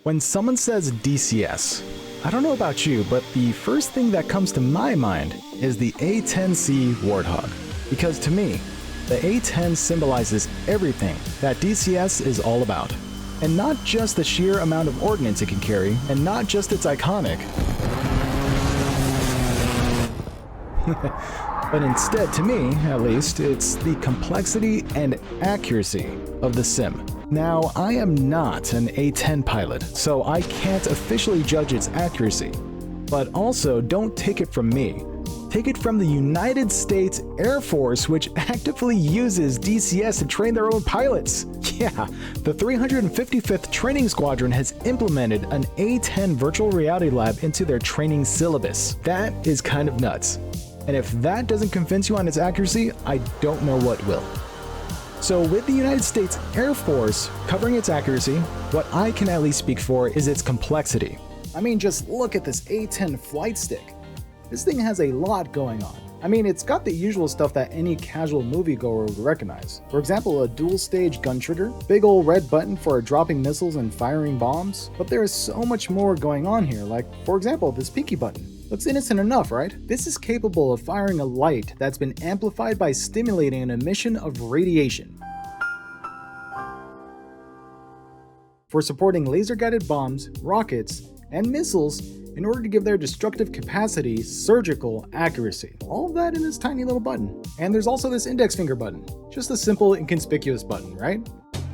When someone says DCS, I don't know about you, but the first thing that comes to my mind is the A-10C Warthog. Because to me, the A-10 symbolizes everything that DCS is all about. And not just the sheer amount of ordnance it can carry, and not just its iconic, but instead, to me, at least, it's the complexity and accuracy of the sim. Now, I am not an A-10 pilot, so I can't officially judge its accuracy. But also, don't take it from me. Take it from the United States Air Force, which actively uses DCS to train their own pilots. Yeah, the 355th Training Squadron has implemented an A-10 virtual reality lab into their training syllabus. That is kind of nuts. And if that doesn't convince you on its accuracy, I don't know what will. So with the United States Air Force covering its accuracy, what I can at least speak for is its complexity. I mean, just look at this A-10 flight stick. This thing has a lot going on. I mean, it's got the usual stuff that any casual moviegoer would recognize. For example, a dual-stage gun trigger, big ol' red button for dropping missiles and firing bombs, but there is so much more going on here, like, for example, this pinky button. Looks innocent enough, right? This is capable of firing a light that's been amplified by stimulating an emission of radiation. For supporting laser-guided bombs, rockets, and missiles in order to give their destructive capacity surgical accuracy. All of that in this tiny little button. And there's also this index finger button. Just a simple, inconspicuous button, right?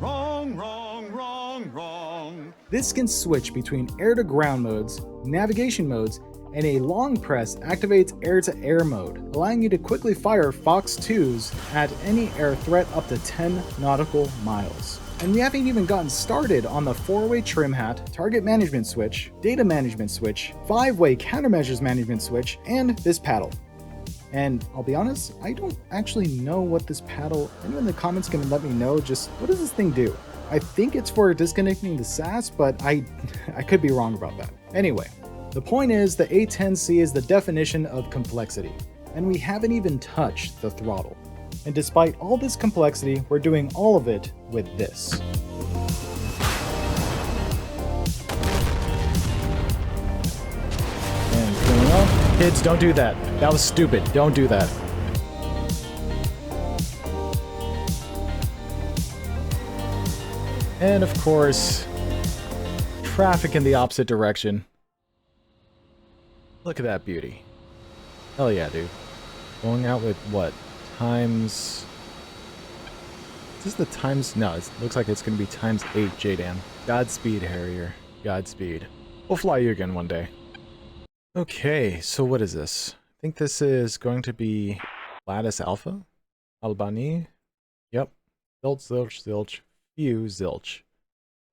Wrong, wrong, wrong, wrong. This can switch between air-to-ground modes, navigation modes, and a long press activates air-to-air mode, allowing you to quickly fire Fox 2s at any air threat up to 10 nautical miles. And we haven't even gotten started on the 4-way trim hat, target management switch, data management switch, 5-way countermeasures management switch, and this paddle. And I'll be honest, I don't actually know what this paddle, anyone in the comments can let me know, just what does this thing do? I think it's for disconnecting the SAS, but I could be wrong about that. Anyway, the point is the A-10C is the definition of complexity, and we haven't even touched the throttle. And despite all this complexity, we're doing all of it with this. And going up. Kids, don't do that. That was stupid. Don't do that. And of course, traffic in the opposite direction. Look at that beauty. Hell yeah, dude. Going out with what? Times... Is this the times? No, it looks like it's going to be times 8, JDAM. Godspeed, Harrier. Godspeed. We'll fly you again one day. Okay, so what is this? I think this is going to be Lattice Alpha? Albany? Yep. Zilch, zilch, zilch. Few, zilch.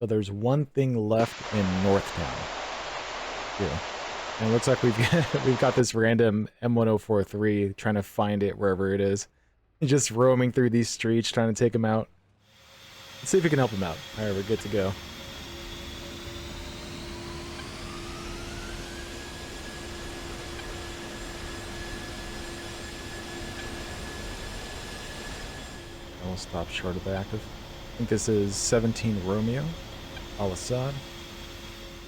So there's one thing left in Northtown. Here. And it looks like we've got this random M1043 trying to find it wherever it is. Just roaming through these streets trying to take him out. Let's see if we can help him out. Alright, we're good to go. I will stop short of the active. I think this is 17 Romeo. Al-Assad.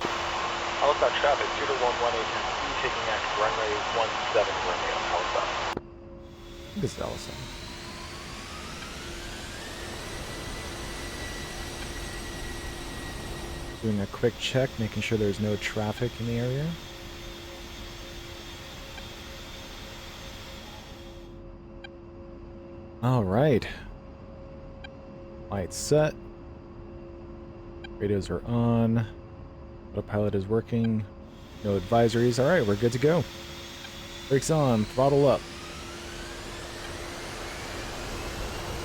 Al-Assad traffic, 22118, taking act runway 17 Romeo, Al-Assad. I think this is Al-Assad. Doing a quick check, making sure there's no traffic in the area. Alright. Lights set. Radios are on. Autopilot is working. No advisories. Alright, we're good to go. Brakes on. Throttle up.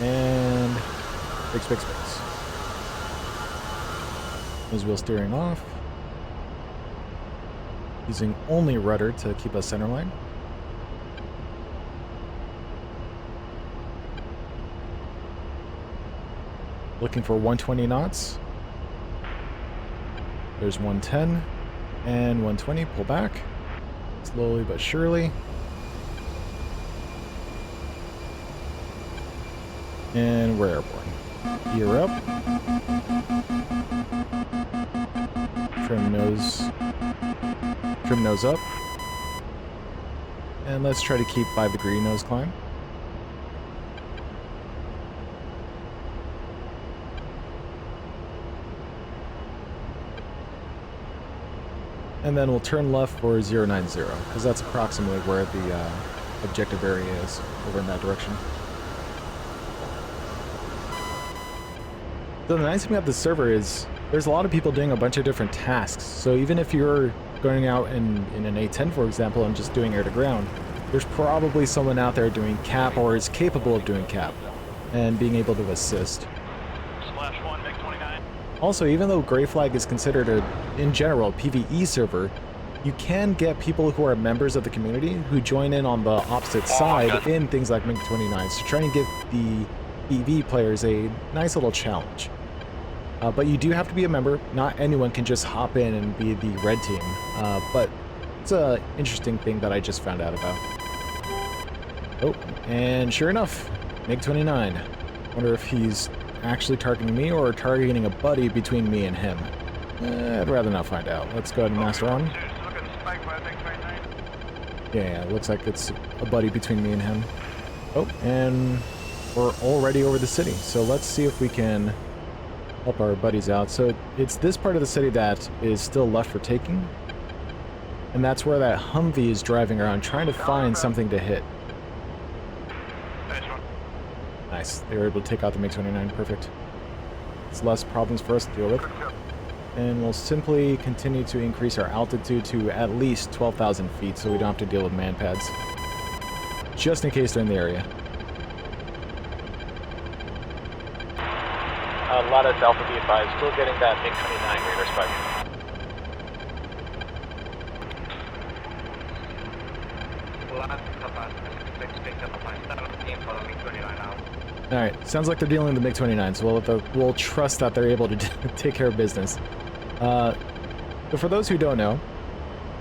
And... brakes, brakes, brakes. Nose wheel steering off. Using only rudder to keep us centerline. Looking for 120 knots. There's 110 and 120. Pull back. Slowly but surely. And we're airborne. Gear up. Trim nose up. And let's try to keep 5-degree nose climb. And then we'll turn left for 090, because that's approximately where the objective area is, over in that direction. So the nice thing about this server is there's a lot of people doing a bunch of different tasks. So even if you're going out in an A-10, for example, and just doing air-to-ground, there's probably someone out there doing cap or is capable of doing cap and being able to assist. /1, MiG-29. Also, even though Gray Flag is considered in general, PvE server, you can get people who are members of the community who join in on the opposite side in things like MiG-29s to try and give the PvE players a nice little challenge. But you do have to be a member. Not anyone can just hop in and be the red team. But it's an interesting thing that I just found out about. Oh, and sure enough, MiG-29. Wonder if he's actually targeting me or targeting a buddy between me and him. I'd rather not find out. Let's go ahead and master on. Yeah, looks like it's a buddy between me and him. Oh, and we're already over the city. So let's see if we can help our buddies out. So it's this part of the city that is still left for taking. And that's where that Humvee is driving around trying to find something to hit. Nice. They were able to take out the MiG-29. Perfect. It's less problems for us to deal with. And we'll simply continue to increase our altitude to at least 12,000 feet so we don't have to deal with man pads. Just in case they're in the area. Lattice Alpha B5, still getting that MiG-29 radar spike. Alright, sounds like they're dealing with the MiG-29, so we'll trust that they're able to take care of business. But for those who don't know,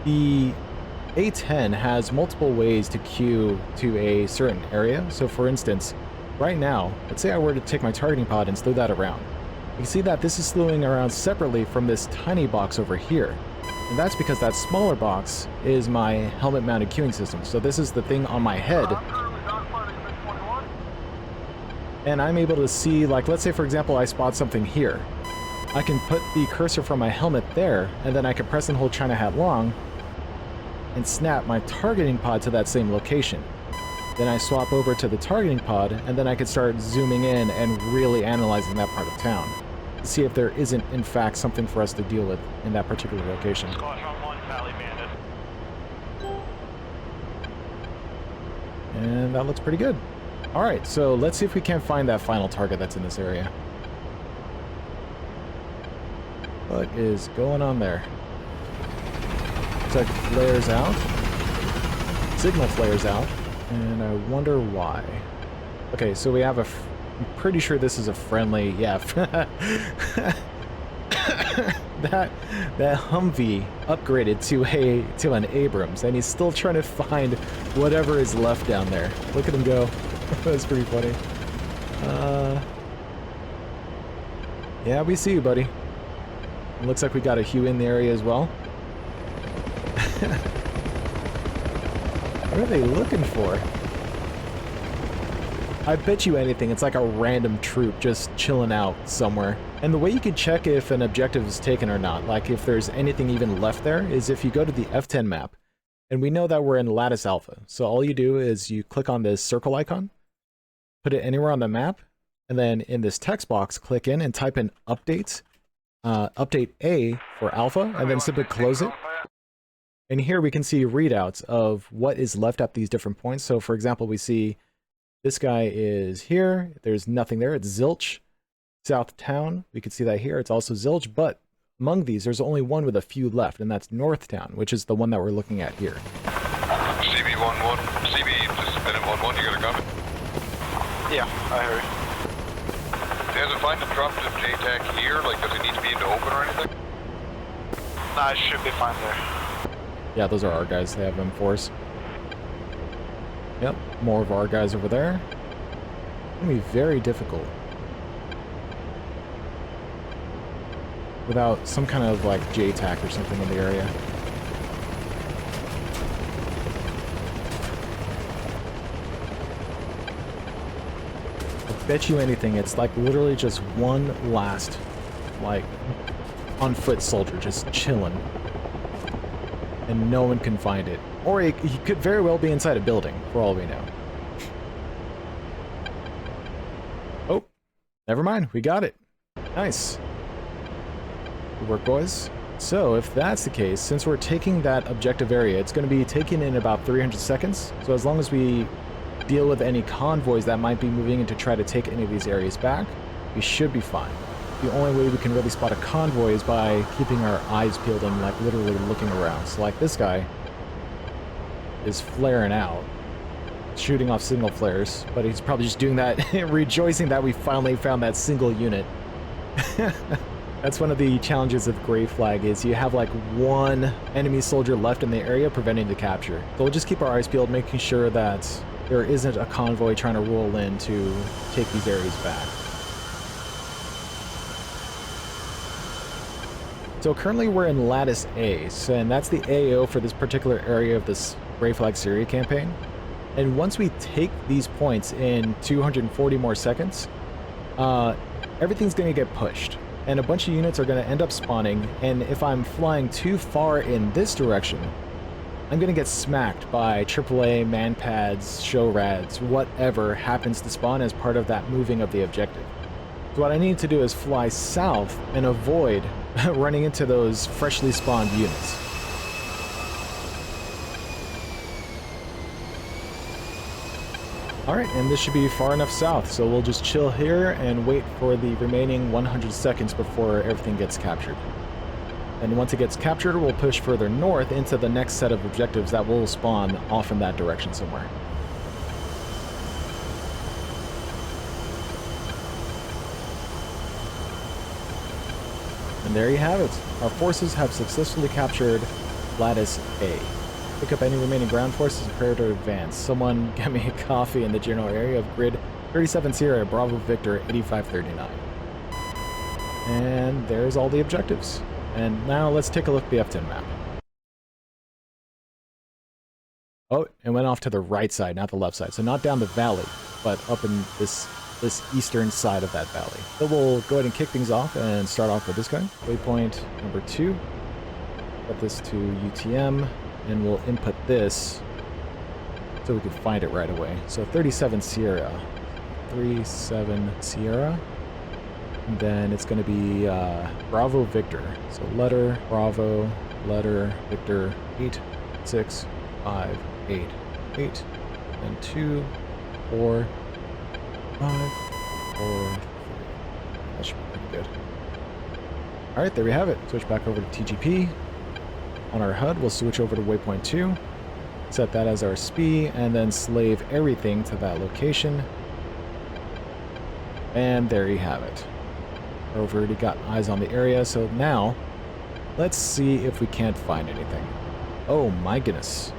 the A-10 has multiple ways to queue to a certain area. So for instance, right now, let's say I were to take my targeting pod and slow that around. You can see that this is slowing around separately from this tiny box over here. And that's because that smaller box is my helmet-mounted queuing system. So this is the thing on my head. And I'm able to see, like, let's say, for example, I spot something here. I can put the cursor from my helmet there, and then I can press and hold China Hat Long and snap my targeting pod to that same location. Then I swap over to the targeting pod, and then I can start zooming in and really analyzing that part of town to see if there isn't, in fact, something for us to deal with in that particular location. And that looks pretty good. Alright, so let's see if we can't find that final target that's in this area. What is going on there? Looks like flares out. Signal flares out. And I wonder why. Okay, so we have I'm pretty sure this is a friendly, yeah. that Humvee upgraded to an Abrams, and he's still trying to find whatever is left down there. Look at him go. That's pretty funny. Yeah, we see you, buddy. It looks like we got a Hue in the area as well. What are they looking for? I bet you anything, it's like a random troop just chilling out somewhere. And the way you can check if an objective is taken or not, like if there's anything even left there, is if you go to the F10 map. And we know that we're in Lattice Alpha. So all you do is you click on this circle icon, put it anywhere on the map, and then in this text box, click in and type in update A for Alpha, and then simply close it. And here we can see readouts of what is left at these different points. So for example, we see this guy is here. There's nothing there. It's Zilch. South Town. We can see that here. It's also Zilch, but among these, there's only one with a few left, and that's North Town, which is the one that we're looking at here. CB11, CB, this is Bennett 11, you got a comment? Yeah, I heard. Has it find a drop to JTAC here? Like, does it need to be in the open or anything? Nah, it should be fine there. Yeah, those are our guys. They have M4s. Yep, more of our guys over there. It's gonna be very difficult. without some kind of like JTAC or something in the area. I bet you anything, it's like literally just one last, like, on foot soldier just chilling. And no one can find it. Or he could very well be inside a building, for all we know. Oh, never mind, we got it. Nice. Good work, boys. So, if that's the case, since we're taking that objective area, it's going to be taken in about 300 seconds. So as long as we deal with any convoys that might be moving in to try to take any of these areas back, we should be fine. The only way we can really spot a convoy is by keeping our eyes peeled and like literally looking around. So like this guy is flaring out, shooting off signal flares, but he's probably just doing that, rejoicing that we finally found that single unit. That's one of the challenges of Gray Flag is you have like one enemy soldier left in the area preventing the capture. So we'll just keep our eyes peeled, making sure that there isn't a convoy trying to roll in to take these areas back. So currently we're in Lattice A, and that's the AO for this particular area of this Gray Flag Syria campaign. And once we take these points in 240 more seconds, everything's going to get pushed. And a bunch of units are going to end up spawning, and if I'm flying too far in this direction, I'm going to get smacked by AAA, manpads, show rads, whatever happens to spawn as part of that moving of the objective. So what I need to do is fly south and avoid running into those freshly spawned units. Alright, and this should be far enough south, so we'll just chill here and wait for the remaining 100 seconds before everything gets captured. And once it gets captured, we'll push further north into the next set of objectives that will spawn off in that direction somewhere. And there you have it. Our forces have successfully captured Lattice A. Pick up any remaining ground forces and prepare to advance. Someone get me a coffee in the general area of grid 37 Sierra Bravo Victor 8539. And there's all the objectives. And now let's take a look at the F10 map. Oh, it went off to the right side, not the left side. So not down the valley, but up in this eastern side of that valley. So we'll go ahead and kick things off and start off with this guy. Waypoint number 2. Put this to UTM, and we'll input this so we can find it right away. So 37 Sierra. 37 Sierra. And then it's going to be Bravo Victor. So letter, Bravo, letter, Victor, 8, 6, 5, 8, 8, and 2, 4, 5, 4, 3. That should be pretty good. Alright, there we have it. Switch back over to TGP. On our HUD, we'll switch over to waypoint 2. Set that as our SPI, and then slave everything to that location. And there you have it. We've already got eyes on the area, so now let's see if we can't find anything. Oh my goodness.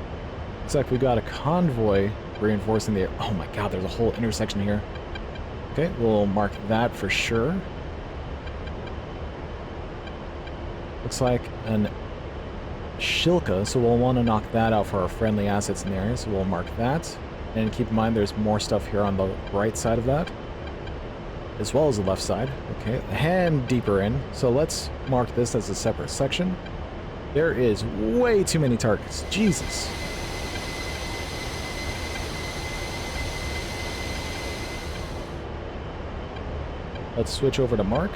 Looks like we got a convoy reinforcing the... Oh my god, there's a whole intersection here. Okay, we'll mark that for sure. Looks like an Shilka, so we'll want to knock that out for our friendly assets in the area, so we'll mark that. And keep in mind there's more stuff here on the right side of that, as well as the left side. Okay, and deeper in. So let's mark this as a separate section. There is way too many targets. Jesus. Let's switch over to mark.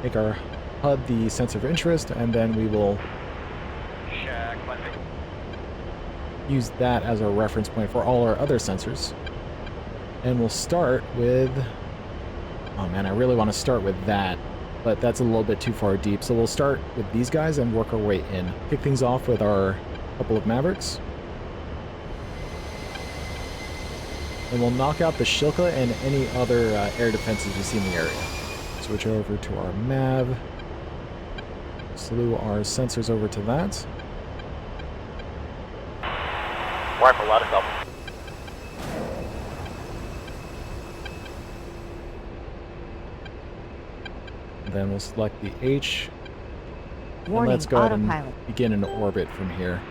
Make our HUD the sensor of interest, and then we will use that as our reference point for all our other sensors. And we'll start with... Oh man, I really want to start with that, but that's a little bit too far deep. So we'll start with these guys and work our way in. Kick things off with our couple of Mavericks. And we'll knock out the Shilka and any other air defenses we see in the area. Switch over to our Mav. Slew our sensors over to that. Rifle, lattice up. And then we'll select the H. And Warning, let's go ahead and autopilot. begin an orbit from here.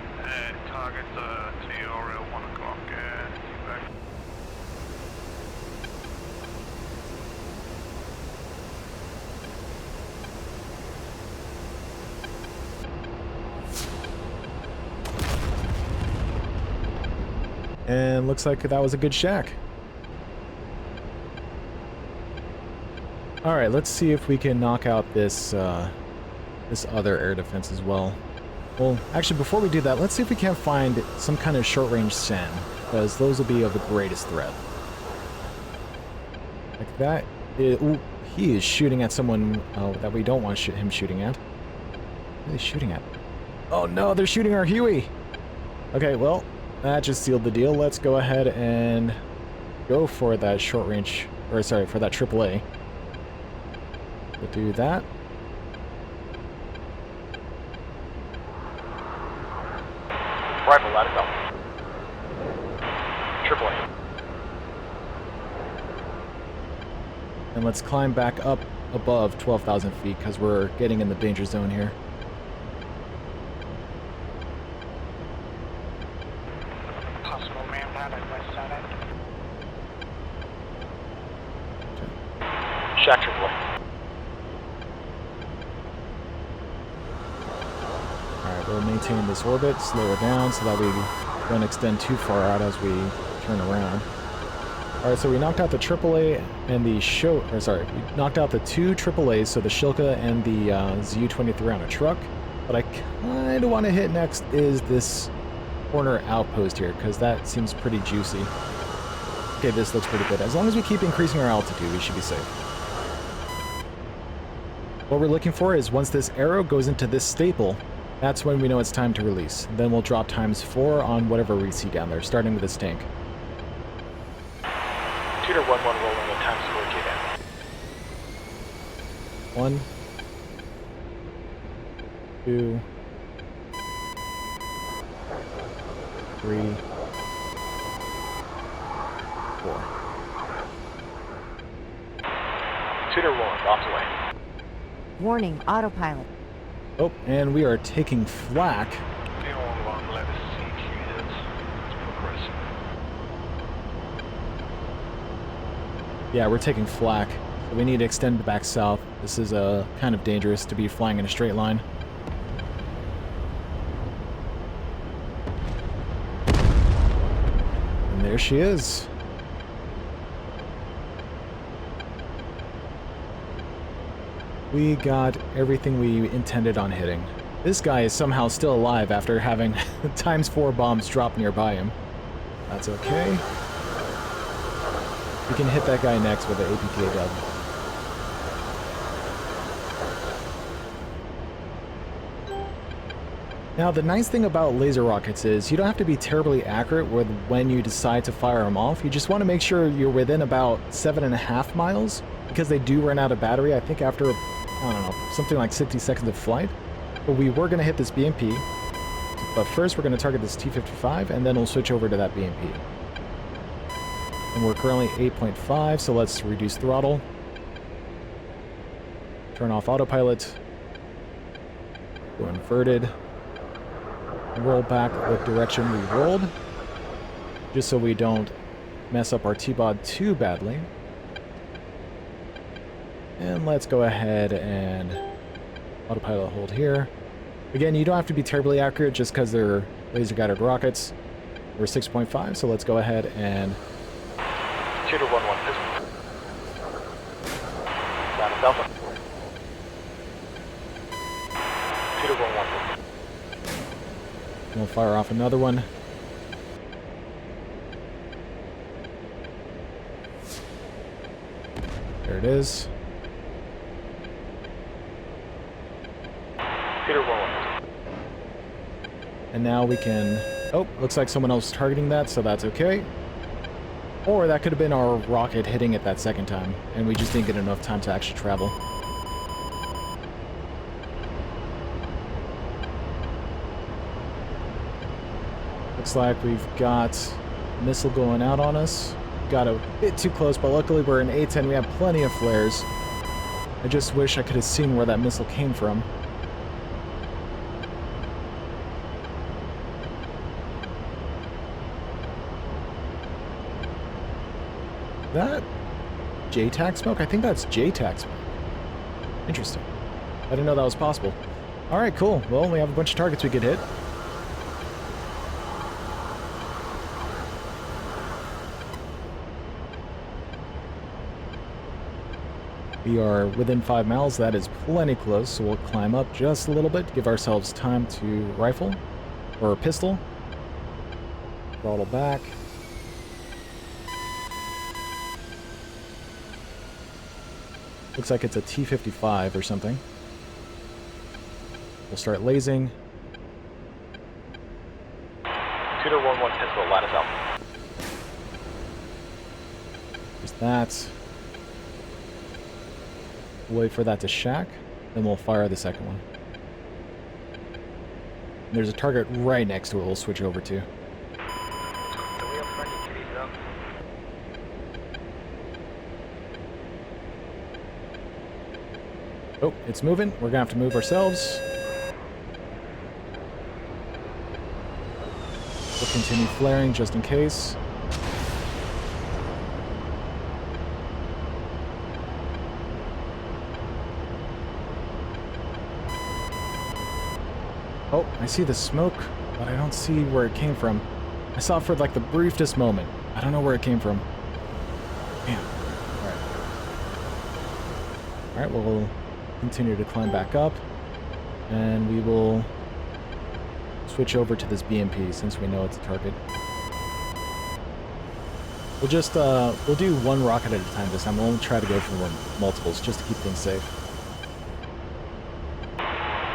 Target to your 1 o'clock. And looks like that was a good shack. Alright, let's see if we can knock out this this other air defense as well. Well, actually, before we do that, let's see if we can't find some kind of short-range SAM, because those will be of the greatest threat. Like that. Ooh, he is shooting at someone that we don't want him shooting at. What are they shooting at? Oh no, they're shooting our Huey! Okay, well, that just sealed the deal. Let's go ahead and go for that short-range, or sorry, for that AAA. We'll do that. Rifle, let it go. AAA. And let's climb back up above 12,000 feet because we're getting in the danger zone here. Possible man pilot, west side end. Shack AAA. Alright, we'll maintain this orbit, slow it down so that we don't extend too far out as we turn around. Alright, so we knocked out the AAA and the we knocked out the two AAAs, so the Shilka and the ZU-23 on a truck. What I kind of want to hit next is this corner outpost here, because that seems pretty juicy. Okay, this looks pretty good. As long as we keep increasing our altitude, we should be safe. What we're looking for is once this arrow goes into this staple, that's when we know it's time to release. Then we'll drop ×4 on whatever we see down there, starting with this tank. Tutor 1-1 rolling at ×4 gate in. 1, 2, 3, 4. Tutor rolling, off the way. Warning, autopilot. Oh, and we are taking flak. let us see it's progressing. Yeah, we're taking flak. So we need to extend back south. This is kind of dangerous to be flying in a straight line. And there she is. We got everything we intended on hitting. This guy is somehow still alive after having ×4 bombs drop nearby him. That's okay. We can hit that guy next with an APK dub. Now, the nice thing about laser rockets is you don't have to be terribly accurate with when you decide to fire them off. You just want to make sure you're within about 7.5 miles, because they do run out of battery, I think after, I don't know, something like 60 seconds of flight. But we were going to hit this BMP, but first we're going to target this T-55, and then we'll switch over to that BMP. And we're currently 8.5, so let's reduce throttle. Turn off autopilot. Go inverted. Roll back the direction we rolled, just so we don't mess up our T-bod too badly. And let's go ahead and autopilot hold here. Again, you don't have to be terribly accurate just because they're laser-guided rockets. We're 6.5, so let's go ahead and... Tutor 1-1 pistol. Down to Delta. Tutor 1-1 pistol. We'll fire off another one. There it is. Tutor 1-1. And now we can... Oh, looks like someone else is targeting that, so that's okay. Or that could have been our rocket hitting it that second time, and we just didn't get enough time to actually travel. Looks like we've got a missile going out on us. Got a bit too close, but luckily we're in A-10. We have plenty of flares. I just wish I could have seen where that missile came from. That JTAC smoke? I think that's JTAC smoke. Interesting. I didn't know that was possible. Alright, cool. Well, we have a bunch of targets we could hit. We are within 5 miles. That is plenty close, so we'll climb up just a little bit to give ourselves time to rifle, or pistol. Throttle back. Looks like it's a T-55 or something. We'll start lasing. Shooter 1-1 pistol, line us out. There's that. We'll wait for that to shack, then we'll fire the second one. And there's a target right next to it we'll switch over to. Oh, it's moving. We're gonna have to move ourselves. We'll continue flaring just in case. Oh, I see the smoke, but I don't see where it came from. I saw it for like the briefest moment. I don't know where it came from. Damn. Alright. Alright, we'll continue to climb back up. And we will switch over to this BMP since we know it's a target. We'll just, we'll do one rocket at a time this time. We'll only try to go for multiples just to keep things safe.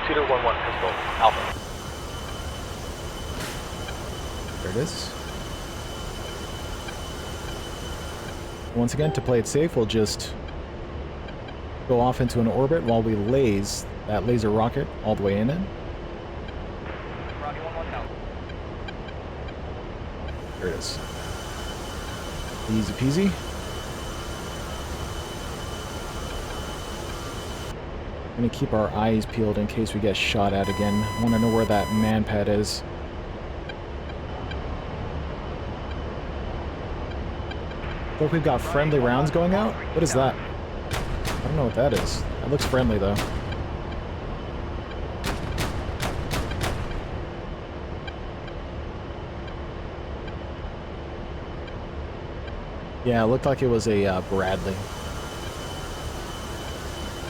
Shooter 1-1 pistol, Alpha. There it is. Once again, to play it safe, we'll just go off into an orbit while we laze that laser rocket all the way in it. Rocky 1-1 now. There it is. Easy peasy. I'm gonna keep our eyes peeled in case we get shot at again. I want to know where that man pad is. Look, we've got friendly rounds going out. What is that? I don't know what that is. That looks friendly though. Yeah, it looked like it was a Bradley.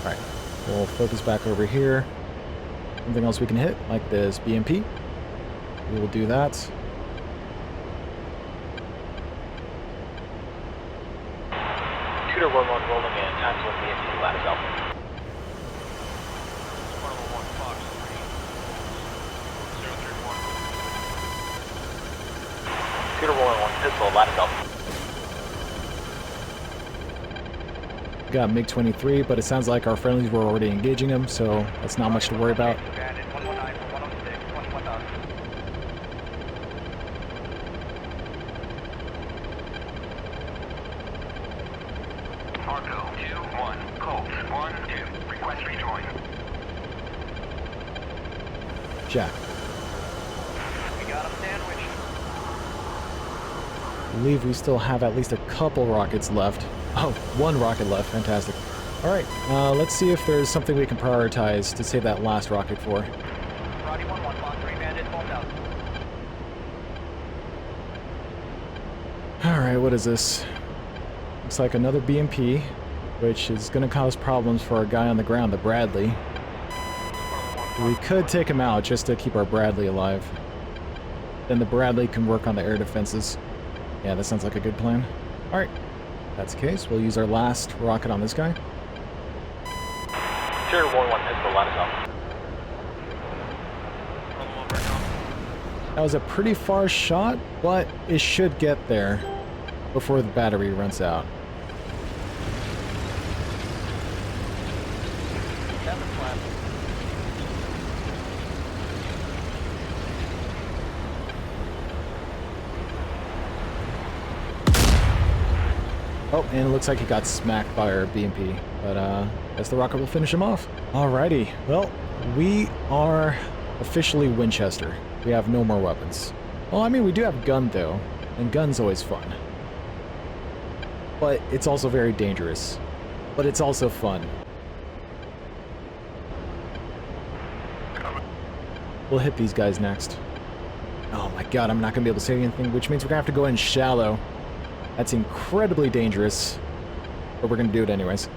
Alright, we'll focus back over here. Something else we can hit, like this BMP. We will do that. Shooter 1-1 rolling in, times 1 BMP, line us out. Shooter 1-1 pistol, line us out. Got MiG-23, but it sounds like our friendlies were already engaging them, so that's not much to worry about. Arco 2-1, Colt 1-2, request rejoin. Jack. We got him sandwiched. I believe we still have at least a couple rockets left. Oh, one rocket left. Fantastic. Alright, let's see if there's something we can prioritize to save that last rocket for. Roddy 1-1, Block 3 bandit, bombed out. Alright, what is this? Looks like another BMP, which is going to cause problems for our guy on the ground, the Bradley. We could take him out just to keep our Bradley alive. Then the Bradley can work on the air defenses. Yeah, that sounds like a good plan. Alright. If that's the case, we'll use our last rocket on this guy. Shooter 1-1 pistol, line us out. That was a pretty far shot, but it should get there before the battery runs out. Oh, and it looks like he got smacked by our BMP, but Guess the rocket will finish him off. Alrighty, well, we are officially Winchester. We have no more weapons. Well, I mean, we do have gun, though, and gun's always fun. But it's also very dangerous. But it's also fun. We'll hit these guys next. Oh my god, I'm not going to be able to say anything, which means we're going to have to go in shallow. That's incredibly dangerous. But we're going to do it anyways.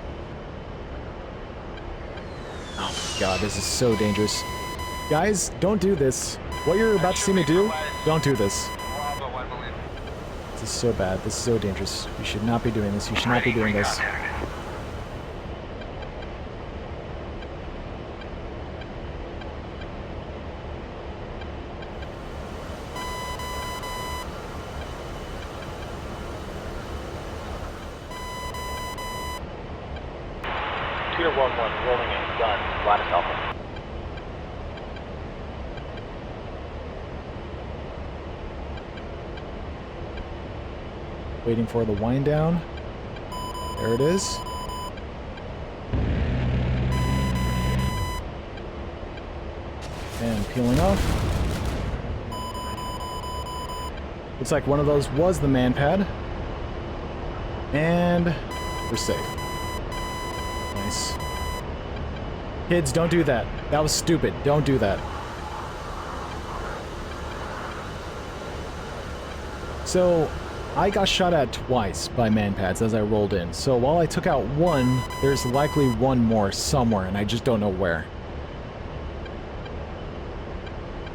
Oh my god, this is so dangerous. Guys, don't do this. What you're about to see me do, don't do this. This is so bad. This is so dangerous. You should not be doing this. You should not be doing this. Shooter 1-1 rolling in, gun, lattice alpha. Waiting for the wind down. There it is. And peeling off. Looks like one of those was the man pad. And we're safe. Nice. Kids, don't do that. That was stupid. Don't do that. So, I got shot at twice by man-pads as I rolled in. So while I took out one, there's likely one more somewhere, and I just don't know where.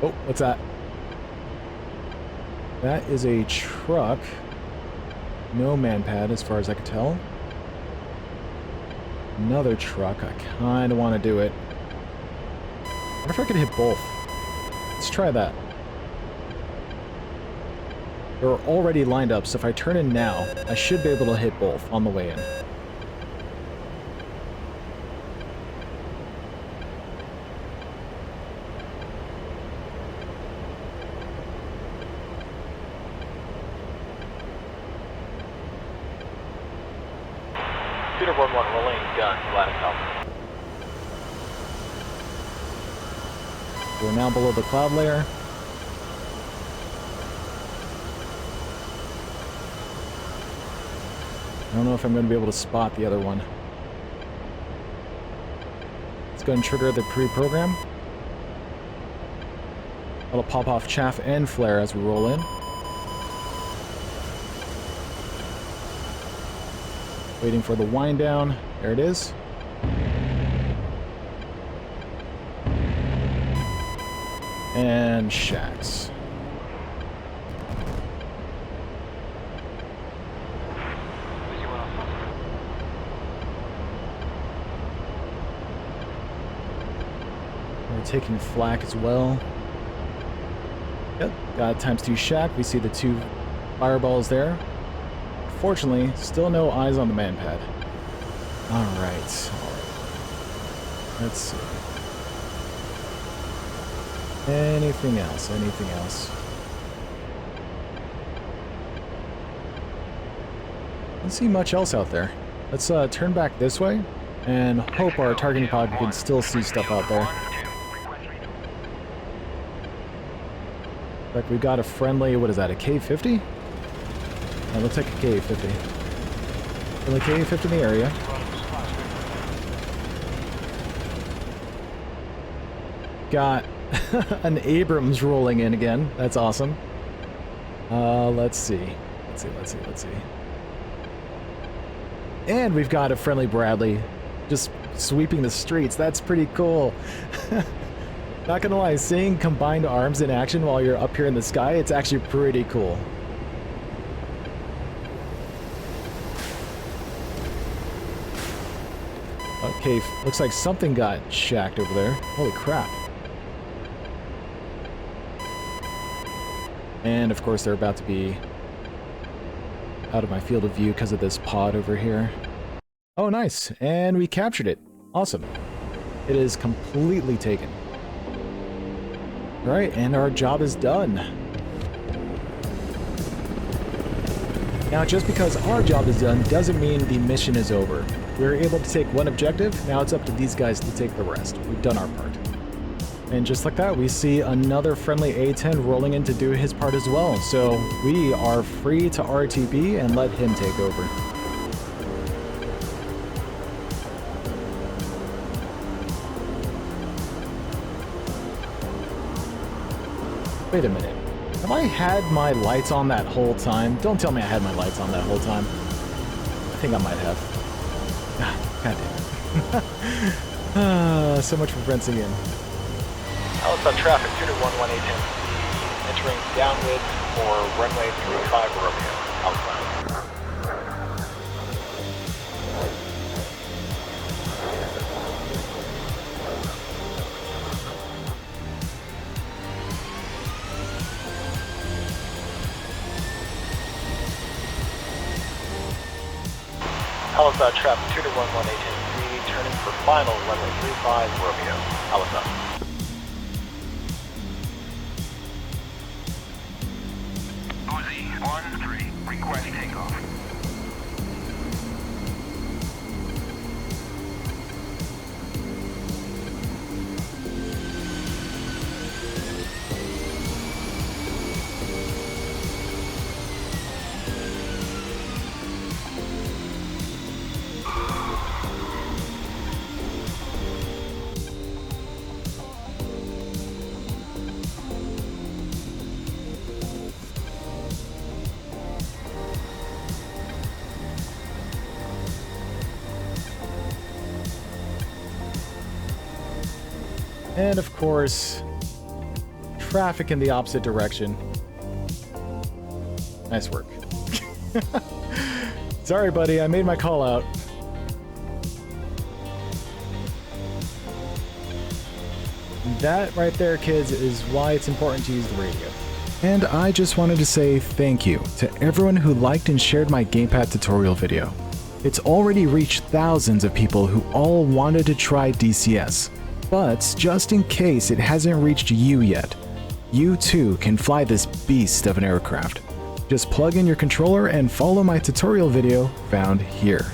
Oh, what's that? That is a truck. No man-pad as far as I can tell. Another truck. I kind of want to do it. I wonder if I could hit both. Let's try that. They're already lined up, so if I turn in now, I should be able to hit both on the way in. Shooter 1-1 rolling in, gun, lattice alpha. We're now below the cloud layer. I don't know if I'm going to be able to spot the other one. Let's go ahead and trigger the pre-program. That'll pop off chaff and flare as we roll in. Waiting for the wind down. There it is. And shacks. We're taking flak as well. Yep, got a ×2 shack. We see the 2 fireballs there. Fortunately, still no eyes on the man pad. Alright. Let's see. Anything else? Anything else? Don't see much else out there. Let's turn back this way and hope our targeting pod can still see stuff out there. Like we got a friendly, what is that, a K-50? Yeah, looks like a K-50. Friendly K-50 in the area. Got an Abrams rolling in again. That's awesome. Let's see. Let's see. And we've got a friendly Bradley just sweeping the streets. That's pretty cool. Not gonna lie, seeing combined arms in action while you're up here in the sky, it's actually pretty cool. Okay, looks like something got shacked over there. Holy crap. And of course they're about to be out of my field of view because of this pod over here. Oh, nice. And we captured it. Awesome. It is completely taken. All right, and our job is done. Now, just because our job is done doesn't mean the mission is over. We were able to take one objective, now it's up to these guys to take the rest. We've done our part. And just like that, we see another friendly A-10 rolling in to do his part as well. So we are free to RTB and let him take over. Wait a minute. Have I had my lights on that whole time? Don't tell me I had my lights on that whole time. I think I might have. God damn it. So much for fencing in. Outside traffic, 221 A-10C, entering downwind for runway 35 Romeo, outside. Outside traffic, 221 A-10C, turning for final runway 35 Romeo, outside. Uzi 1-3, request takeoff. And of course, traffic in the opposite direction. Nice work. Sorry, buddy, I made my call out. That right there, kids, is why it's important to use the radio. And I just wanted to say thank you to everyone who liked and shared my gamepad tutorial video. It's already reached thousands of people who all wanted to try DCS. But just in case it hasn't reached you yet, you too can fly this beast of an aircraft. Just plug in your controller and follow my tutorial video found here.